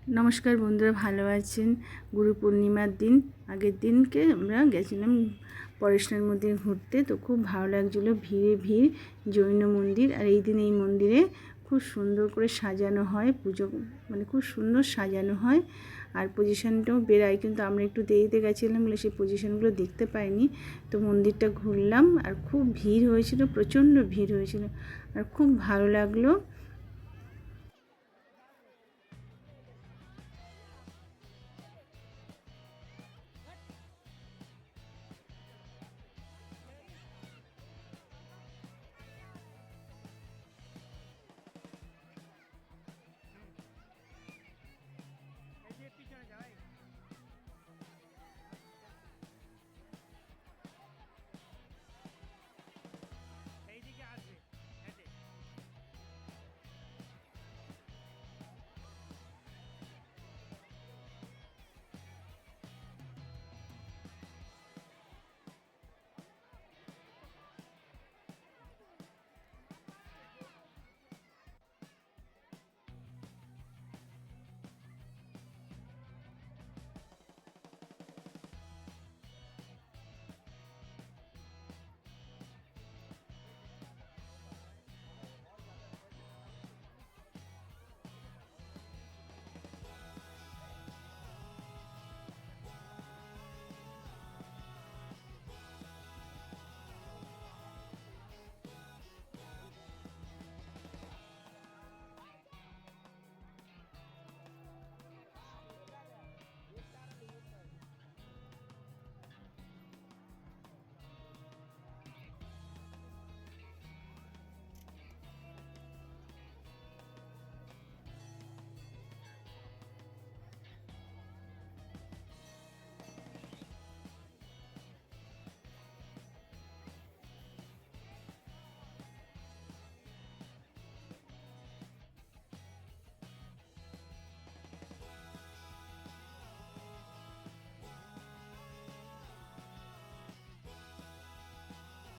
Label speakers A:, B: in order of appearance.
A: নমস্কার বন্ধুরা, ভালো আছেন? গুরু পূর্ণিমার দিন আগের দিনকে আমরা গেছিলাম পরেশনাথ মন্দির ঘুরতে। তো খুব ভালো লাগছিলো, ভিড়ে ভিড়, জৈন মন্দির। আর এই দিন এই মন্দিরে খুব সুন্দর করে সাজানো হয়, পুজো মানে খুব সুন্দর সাজানো হয়। আর পজিশনটাও বেরায়, কিন্তু আমরা একটু দেরিতে গেছিলাম বলে সেই পজিশনগুলো দেখতে পাইনি। তো মন্দিরটা ঘুরলাম আর খুব ভিড় হয়েছিল, প্রচণ্ড ভিড় হয়েছিল আর খুব ভালো লাগলো।